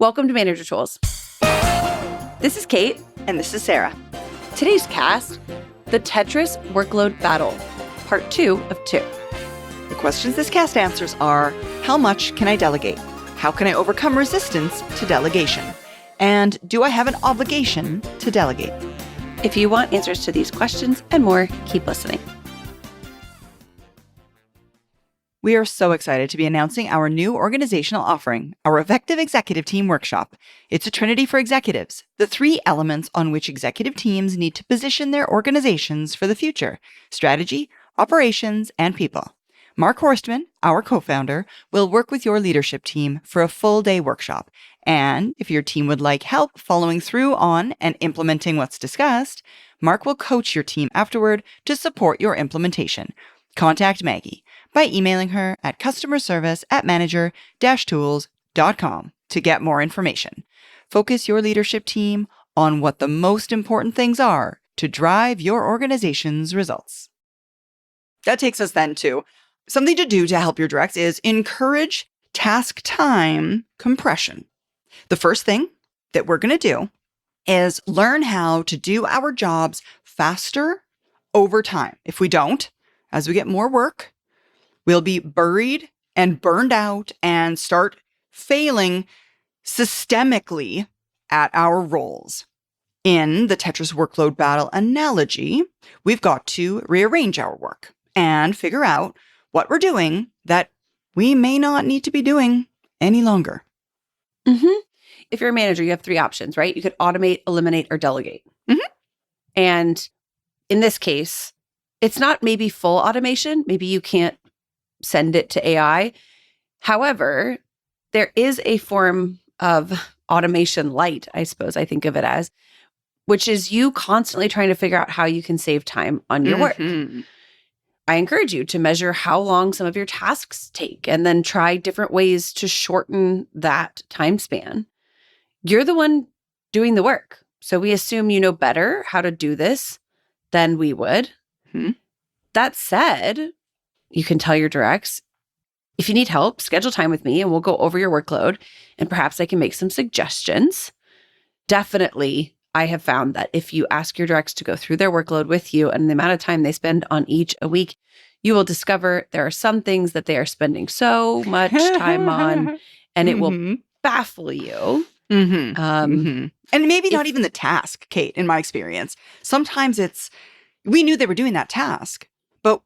Welcome to Manager Tools. This is Kate. And this is Sarah. Today's cast, the Tetris Workload Battle, part 2 of 2. The questions this cast answers are, how much can I delegate? How can I overcome resistance to delegation? And do I have an obligation to delegate? If you want answers to these questions and more, keep listening. We are so excited to be announcing our new organizational offering, our Effective Executive Team Workshop. It's a trinity for executives, the 3 elements on which executive teams need to position their organizations for the future: strategy, operations, and people. Mark Horstman, our co-founder, will work with your leadership team for a full-day workshop. And if your team would like help following through on and implementing what's discussed, Mark will coach your team afterward to support your implementation. Contact Maggie by emailing her at customerservice@manager-tools.com to get more information. Focus your leadership team on what the most important things are to drive your organization's results. That takes us then to something to do to help your directs is encourage task time compression. The first thing that we're going to do is learn how to do our jobs faster over time. If we don't, as we get more work, we'll be buried and burned out and start failing systemically at our roles. In the Tetris Workload Battle analogy, we've got to rearrange our work and figure out what we're doing that we may not need to be doing any longer. If you're a manager, you have 3 options, right? You could automate, eliminate, or delegate. And in this case, it's not maybe full automation. Maybe you can't send it to AI. However, there is a form of automation light, I suppose I think of it as, which is you constantly trying to figure out how you can save time on your work. I encourage you to measure how long some of your tasks take and then try different ways to shorten that time span. You're the one doing the work. So we assume you know better how to do this than we would. That said, you can tell your directs, if you need help, schedule time with me and we'll go over your workload and perhaps I can make some suggestions. Definitely, I have found that if you ask your directs to go through their workload with you and the amount of time they spend on each a week, you will discover there are some things that they are spending so much time on and it will baffle you. And maybe not even the task, Kate, in my experience. Sometimes we knew they were doing that task, but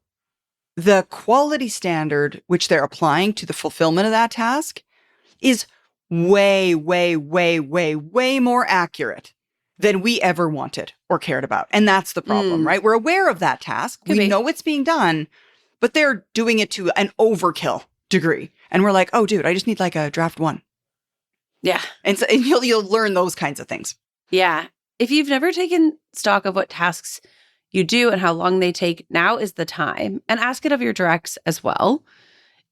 the quality standard which they're applying to the fulfillment of that task is way, way, way, way, way more accurate than we ever wanted or cared about. And that's the problem, right? We're aware of that task. We know it's being done, but they're doing it to an overkill degree. And we're like, oh, dude, I just need like a draft 1. Yeah. And so you'll learn those kinds of things. Yeah. If you've never taken stock of what tasks you do and how long they take, now is the time. And ask it of your directs as well.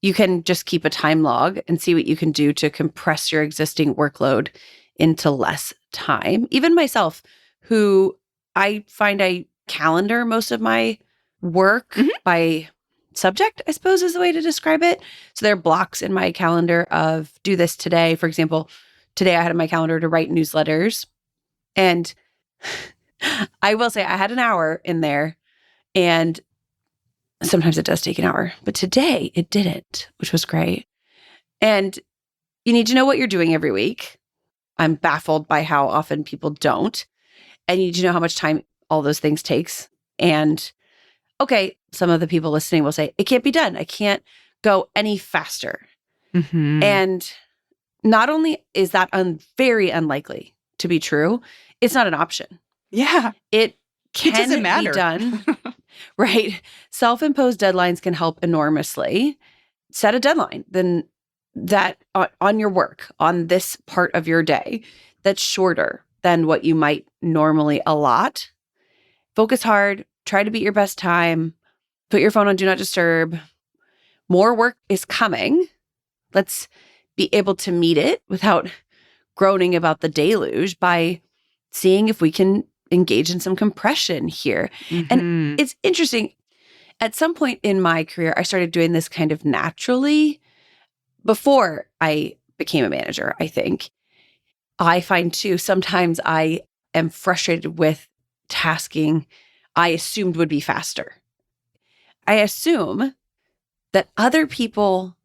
You can just keep a time log and see what you can do to compress your existing workload into less time. Even myself, who I find I calendar most of my work by subject, I suppose is the way to describe it. So there are blocks in my calendar of do this today. For example, today I had in my calendar to write newsletters. And I will say I had an hour in there, and sometimes it does take an hour, but today it didn't, which was great. And you need to know what you're doing every week. I'm baffled by how often people don't. And you need to know how much time all those things takes. And okay, some of the people listening will say, it can't be done. I can't go any faster. And not only is that very unlikely to be true, it's not an option. Yeah. It doesn't matter. Be done. Right. Self-imposed deadlines can help enormously. Set a deadline then that on your work, on this part of your day, that's shorter than what you might normally allot. Focus hard. Try to beat your best time. Put your phone on Do Not Disturb. More work is coming. Let's be able to meet it without groaning about the deluge by seeing if we can engage in some compression here. And it's interesting. At some point in my career, I started doing this kind of naturally before I became a manager, I think. I find too, sometimes I am frustrated with tasking I assumed would be faster. I assume that other people,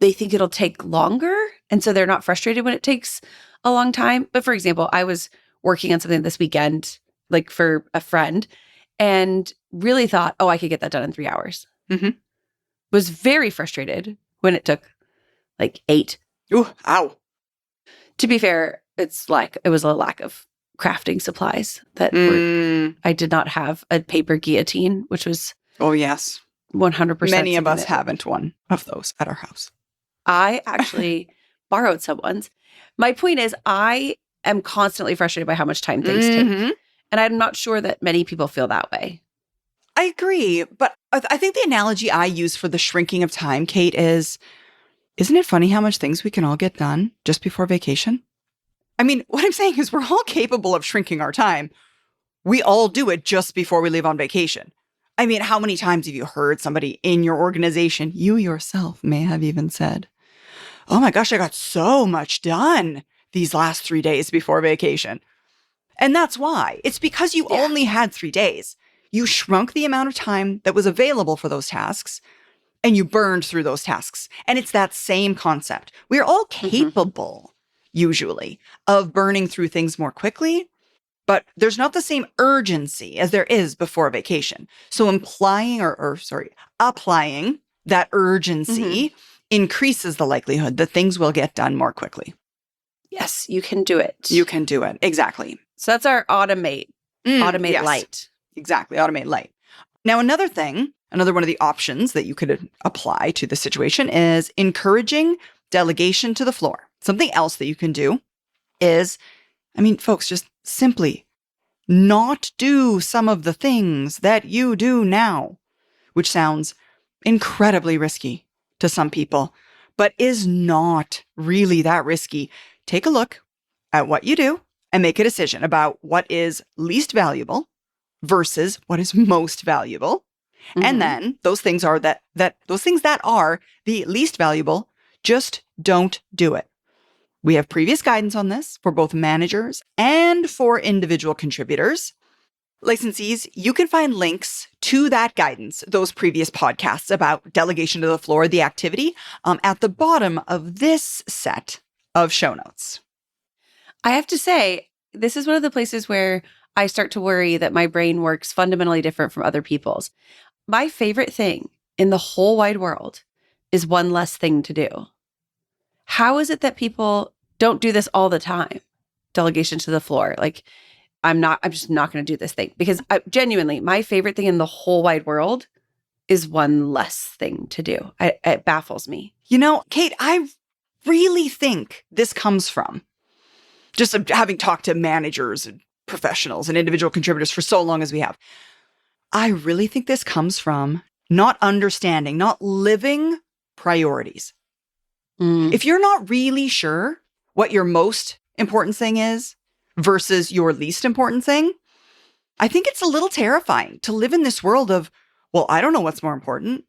they think it'll take longer. And so they're not frustrated when it takes a long time. But for example, I was working on something this weekend, like for a friend, and really thought, oh, I could get that done in 3 hours. Mm-hmm. Was very frustrated when it took like 8. Ooh, ow. To be fair, it was a lack of crafting supplies that were, I did not have a paper guillotine, which was Oh, yes. 100%. Many of us haven't one of those at our house. I actually borrowed someone's. My point is, I am constantly frustrated by how much time things take. And I'm not sure that many people feel that way. I agree. But I think the analogy I use for the shrinking of time, Kate, is, isn't it funny how much things we can all get done just before vacation? I mean, what I'm saying is we're all capable of shrinking our time. We all do it just before we leave on vacation. I mean, how many times have you heard somebody in your organization, you yourself may have even said, oh my gosh, I got so much done these last 3 days before vacation. And that's why. It's because you only had 3 days. You shrunk the amount of time that was available for those tasks, and you burned through those tasks. And it's that same concept. We're all capable, usually, of burning through things more quickly, but there's not the same urgency as there is before vacation. So applying that urgency increases the likelihood that things will get done more quickly. Yes, you can do it. You can do it. Exactly. So that's our automate Yes. light. Exactly. Automate light. Now, another one of the options that you could apply to the situation is encouraging delegation to the floor. Something else that you can do is, folks, just simply not do some of the things that you do now, which sounds incredibly risky to some people, but is not really that risky. Take a look at what you do and make a decision about what is least valuable versus what is most valuable. And then those things that are the least valuable, just don't do it. We have previous guidance on this for both managers and for individual contributors. Licensees, you can find links to that guidance, those previous podcasts about delegation to the floor, the activity, at the bottom of this set of show notes. I have to say, this is one of the places where I start to worry that my brain works fundamentally different from other people's. My favorite thing in the whole wide world is one less thing to do. How is it that people don't do this all the time? Delegation to the floor. Like, I'm just not going to do this thing, because genuinely, my favorite thing in the whole wide world is one less thing to do. It baffles me. Kate, I really think this comes from just having talked to managers and professionals and individual contributors for so long as we have. I really think this comes from not understanding, not living priorities. If you're not really sure what your most important thing is versus your least important thing, I think it's a little terrifying to live in this world of, well, I don't know what's more important.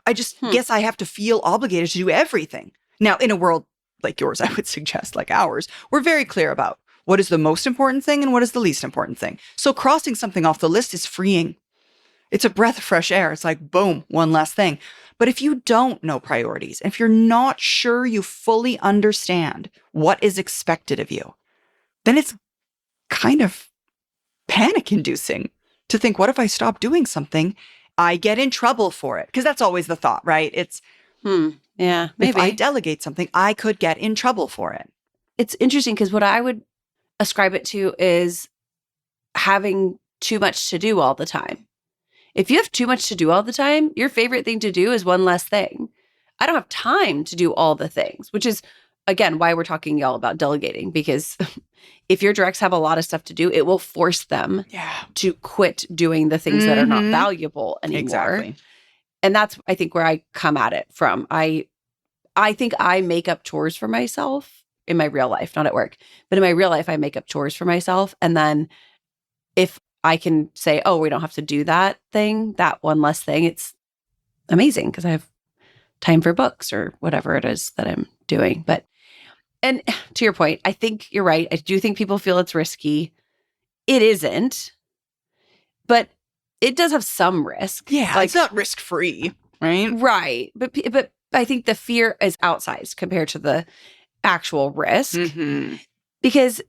I just guess I have to feel obligated to do everything. Now, in a world like yours, I would suggest like ours, we're very clear about what is the most important thing and what is the least important thing. So crossing something off the list is freeing. It's a breath of fresh air. It's like, boom, one less thing. But if you don't know priorities, if you're not sure you fully understand what is expected of you, then it's kind of panic-inducing to think, what if I stop doing something? I get in trouble for it. Because that's always the thought, right? It's, yeah, maybe. If I delegate something, I could get in trouble for it. It's interesting because what I would ascribe it to is having too much to do all the time. If you have too much to do all the time, your favorite thing to do is one less thing. I don't have time to do all the things, which is, again, why we're talking y'all about delegating, because if your directs have a lot of stuff to do, it will force them to quit doing the things that are not valuable anymore. Exactly. And that's, I think, where I come at it from. I think I make up chores for myself in my real life, not at work. But in my real life, I make up chores for myself. And then if I can say, oh, we don't have to do that thing, that one less thing, it's amazing because I have time for books or whatever it is that I'm doing. And to your point, I think you're right. I do think people feel it's risky. It isn't, but it does have some risk. Yeah, it's not risk-free, right? Right. But I think the fear is outsized compared to the actual risk. Mm-hmm. Because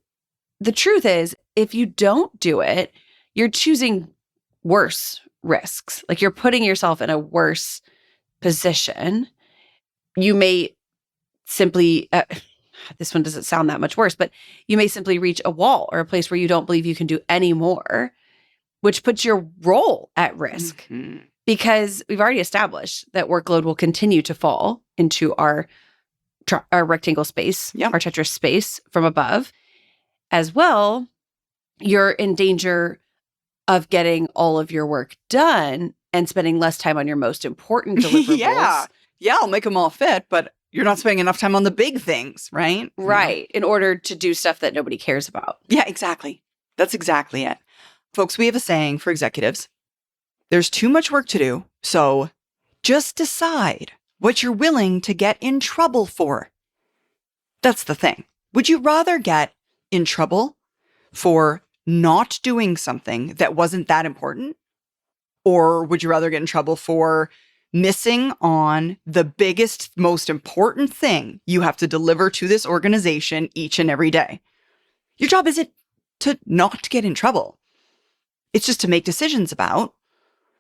the truth is, if you don't do it, you're choosing worse risks. Like you're putting yourself in a worse position. You may simply, this one doesn't sound that much worse, but you may simply reach a wall or a place where you don't believe you can do any more, which puts your role at risk. Mm-hmm. Because we've already established that workload will continue to fall into our rectangle space, our Tetris space from above. As well, you're in danger of getting all of your work done and spending less time on your most important deliverables. Yeah, I'll make them all fit, but you're not spending enough time on the big things, right? Right, in order to do stuff that nobody cares about. Yeah, exactly. That's exactly it. Folks, we have a saying for executives. There's too much work to do, so just decide what you're willing to get in trouble for. That's the thing. Would you rather get in trouble for not doing something that wasn't that important? Or would you rather get in trouble for missing on the biggest, most important thing you have to deliver to this organization each and every day? Your job isn't to not get in trouble. It's just to make decisions about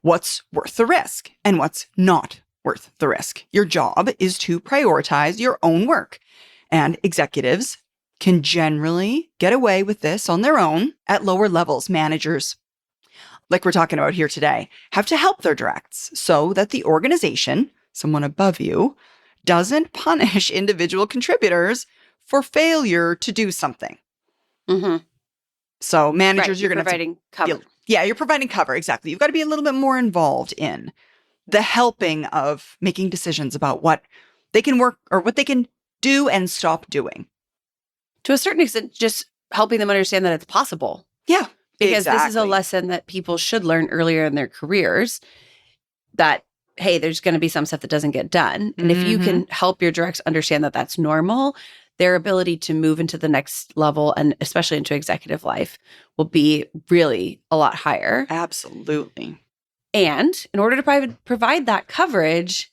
what's worth the risk and what's not worth the risk. Your job is to prioritize your own work. And executives can generally get away with this on their own at lower levels. Managers, like we're talking about here today, have to help their directs so that the organization, someone above you, doesn't punish individual contributors for failure to do something. Mm-hmm. So managers, right, you're going to providing cover. Yeah, you're providing cover. Exactly. You've got to be a little bit more involved in the helping of making decisions about what they can work or what they can do and stop doing. To a certain extent, just helping them understand that it's possible. Yeah, because this is a lesson that people should learn earlier in their careers, that, hey, there's going to be some stuff that doesn't get done. And if you can help your directs understand that that's normal, their ability to move into the next level and especially into executive life will be really a lot higher. Absolutely. And in order to provide that coverage,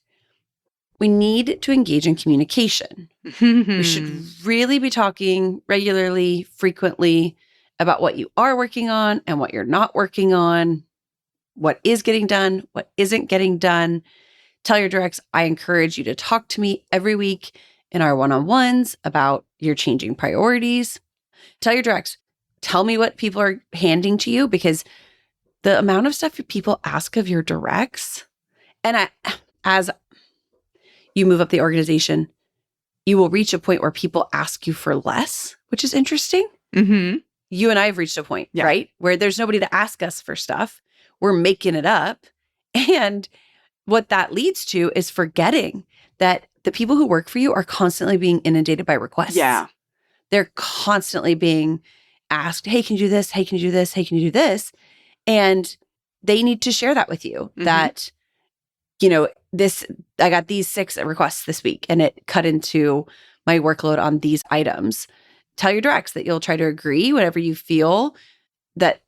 we need to engage in communication. We should really be talking regularly, frequently about what you are working on and what you're not working on, what is getting done, what isn't getting done. Tell your directs, I encourage you to talk to me every week in our one-on-ones about your changing priorities. Tell your directs, tell me what people are handing to you, because the amount of stuff people ask of your directs, and as you move up the organization, you will reach a point where people ask you for less, which is interesting. Mm-hmm. You and I have reached a point, right? Where there's nobody to ask us for stuff. We're making it up. And what that leads to is forgetting that the people who work for you are constantly being inundated by requests. Yeah. They're constantly being asked, hey, can you do this? Hey, can you do this? Hey, can you do this? And they need to share that with you, that, you know, I got these 6 requests this week and it cut into my workload on these items. Tell your directs that you'll try to agree whenever you feel that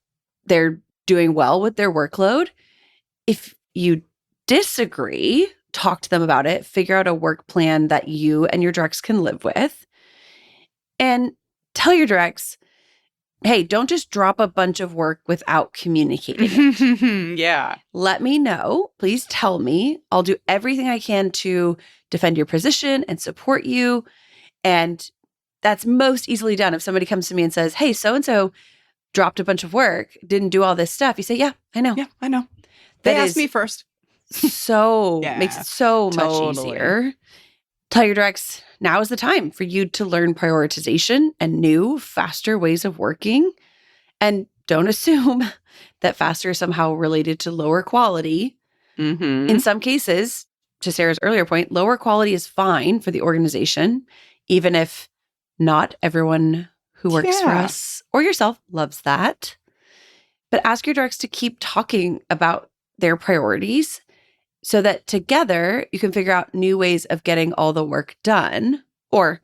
they're doing well with their workload. If you disagree, talk to them about it, figure out a work plan that you and your directs can live with, and tell your directs, hey, don't just drop a bunch of work without communicating it. Yeah. Let me know. Please tell me. I'll do everything I can to defend your position and support you. And that's most easily done if somebody comes to me and says, hey, so-and-so dropped a bunch of work, didn't do all this stuff. You say, yeah, I know. Yeah, I know. They asked me first. So makes it so much easier. Tell your directs, now is the time for you to learn prioritization and new, faster ways of working. And don't assume that faster is somehow related to lower quality. In some cases, to Sarah's earlier point, lower quality is fine for the organization, even if not everyone who works for us or yourself loves that. But ask your directs to keep talking about their priorities so that together you can figure out new ways of getting all the work done, or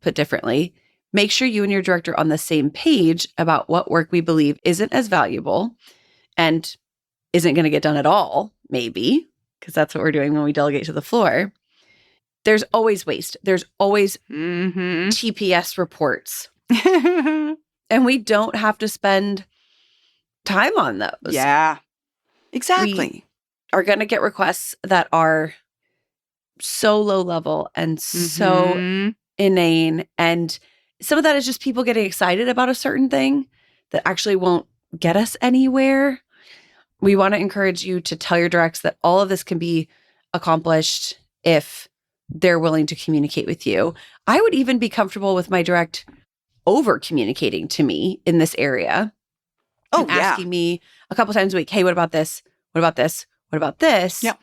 put differently, make sure you and your director are on the same page about what work we believe isn't as valuable and isn't going to get done at all, maybe, because that's what we're doing when we delegate to the floor. There's always waste. There's always TPS reports. And we don't have to spend time on those. Yeah, exactly. We are going to get requests that are so low level and so inane. And some of that is just people getting excited about a certain thing that actually won't get us anywhere. We want to encourage you to tell your directs that all of this can be accomplished if they're willing to communicate with you. I would even be comfortable with my direct over communicating to me in this area. Oh, asking me a couple times a week, hey, what about this? What about this? What about this? Yeah.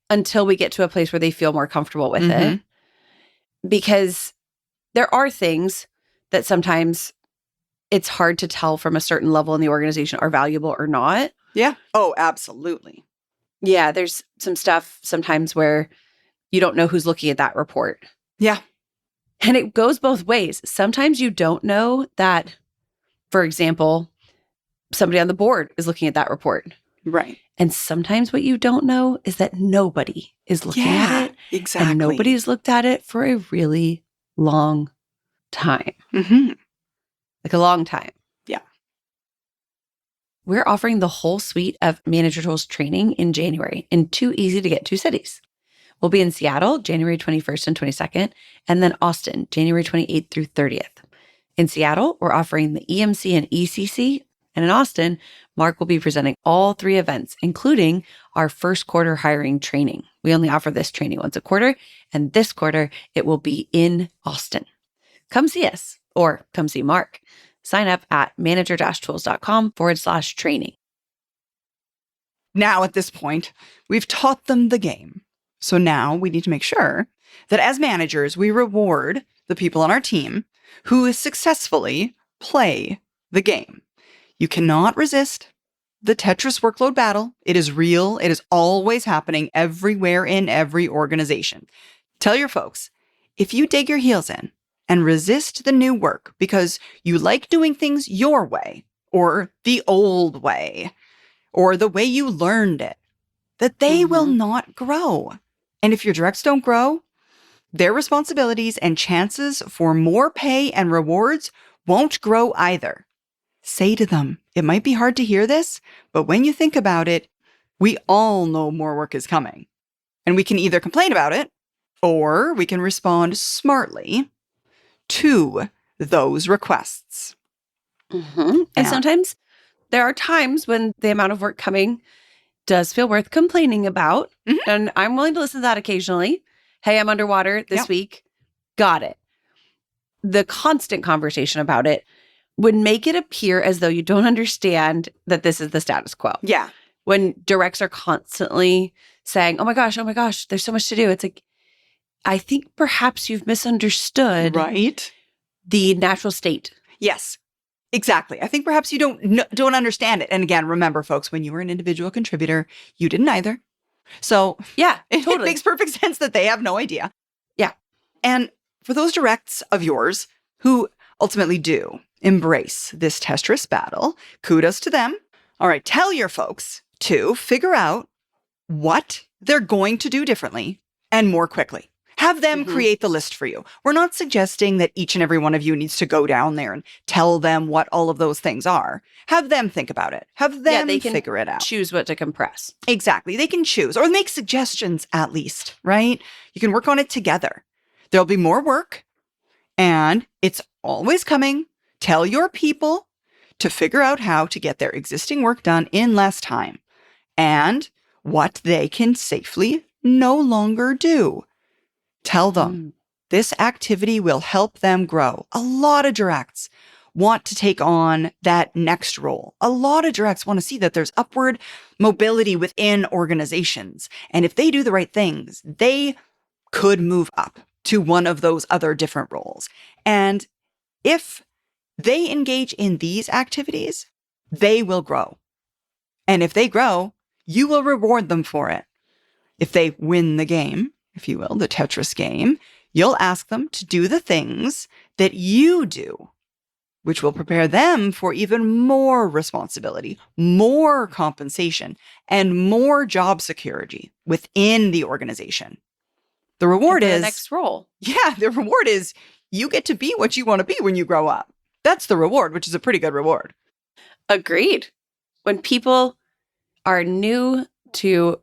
Until we get to a place where they feel more comfortable with it. Because there are things that sometimes it's hard to tell from a certain level in the organization are valuable or not. Yeah. Oh, absolutely. Yeah, there's some stuff sometimes where you don't know who's looking at that report. Yeah. And it goes both ways. Sometimes you don't know that, for example, somebody on the board is looking at that report. Right. And sometimes what you don't know is that nobody is looking at it. Exactly. And nobody's looked at it for a really long time. Like a long time. Yeah. We're offering the whole suite of manager tools training in January in 2 easy to get to cities. We'll be in Seattle, January 21st and 22nd, and then Austin, January 28th through 30th. In Seattle, we're offering the EMC and ECC, and in Austin, Mark will be presenting all 3 events, including our first quarter hiring training. We only offer this training once a quarter, and this quarter, it will be in Austin. Come see us, or come see Mark. Sign up at manager-tools.com/training. Now, at this point, we've taught them the game. So now we need to make sure that as managers, we reward the people on our team who successfully play the game. You cannot resist the Tetris workload battle. It is real. It is always happening everywhere in every organization. Tell your folks, if you dig your heels in and resist the new work because you like doing things your way or the old way or the way you learned it, that they will not grow. And if your directs don't grow, their responsibilities and chances for more pay and rewards won't grow either. Say to them, it might be hard to hear this, but when you think about it, we all know more work is coming. And we can either complain about it, or we can respond smartly to those requests. And sometimes there are times when the amount of work coming does feel worth complaining about. And I'm willing to listen to that occasionally. Hey, I'm underwater this week. Got it. The constant conversation about it would make it appear as though you don't understand that this is the status quo. Yeah. When directs are constantly saying, oh my gosh, there's so much to do. It's like, I think perhaps you've misunderstood the natural state. Yes. Exactly. I think perhaps you don't understand it. And again, remember, folks, when you were an individual contributor, you didn't either. So yeah, totally. It makes perfect sense that they have no idea. Yeah. And for those directs of yours who ultimately do embrace this Tetris battle, kudos to them. All right, tell your folks to figure out what they're going to do differently and more quickly. Have them create the list for you. We're not suggesting that each and every one of you needs to go down there and tell them what all of those things are. Have them think about it. Have them figure it out. Choose what to compress. Exactly. They can choose or make suggestions at least, right? You can work on it together. There'll be more work and it's always coming. Tell your people to figure out how to get their existing work done in less time and what they can safely no longer do. Tell them this activity will help them grow. A lot of directs want to take on that next role. A lot of directs want to see that there's upward mobility within organizations. And if they do the right things, they could move up to one of those other different roles. And if they engage in these activities, they will grow. And if they grow, you will reward them for it. If they win the game, if you will, the Tetris game, You'll ask them to do the things that you do, which will prepare them for even more responsibility, more compensation, and more job security within the organization. The reward is the next role. Yeah, the reward is you get to be what you want to be when you grow up. That's the reward, which is a pretty good reward. Agreed. When people are new to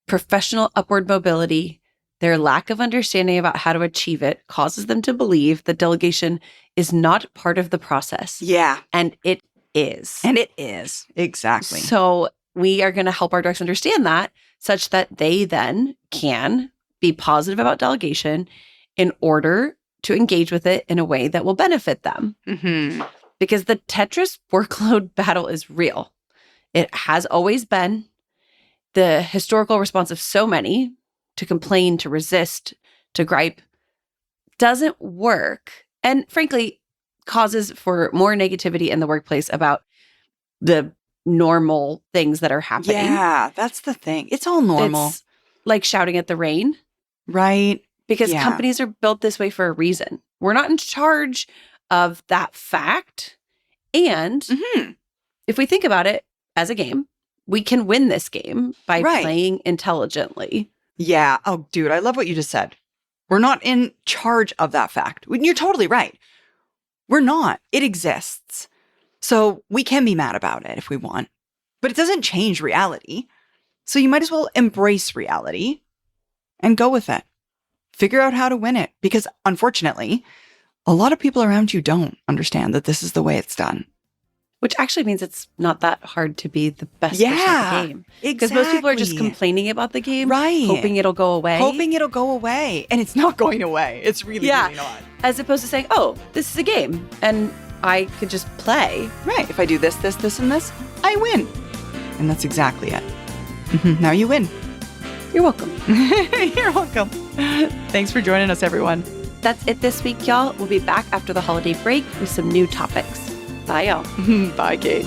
professional upward mobility, their lack of understanding about how to achieve it causes them to believe that delegation is not part of the process. Yeah. And it is. And it is. Exactly. So we are going to help our directors understand that such that they then can be positive about delegation in order to engage with it in a way that will benefit them. Mm-hmm. Because the Tetris workload battle is real. It has always been. The historical response of so many to complain, to resist, to gripe doesn't work. And frankly, causes for more negativity in the workplace about the normal things that are happening. Yeah, that's the thing. It's all normal. It's like shouting at the rain. Right. Because Yeah. companies are built this way for a reason. We're not in charge of that fact. And if we think about it as a game, we can win this game by playing intelligently. Yeah. Oh, dude, I love what you just said. We're not in charge of that fact. You're totally right. We're not. It exists. So we can be mad about it if we want, but it doesn't change reality. So you might as well embrace reality and go with it. Figure out how to win it, because unfortunately, a lot of people around you don't understand that this is the way it's done. Which actually means it's not that hard to be the best person at the game. Because most people are just complaining about the game, hoping it'll go away. And it's not going away. It's really not. As opposed to saying, oh, this is a game, and I could just play. Right. If I do this, this, this, and this, I win. And that's exactly it. Now you win. You're welcome. You're welcome. Thanks for joining us, everyone. That's it this week, y'all. We'll be back after the holiday break with some new topics. Bye, y'all. Bye, Kate.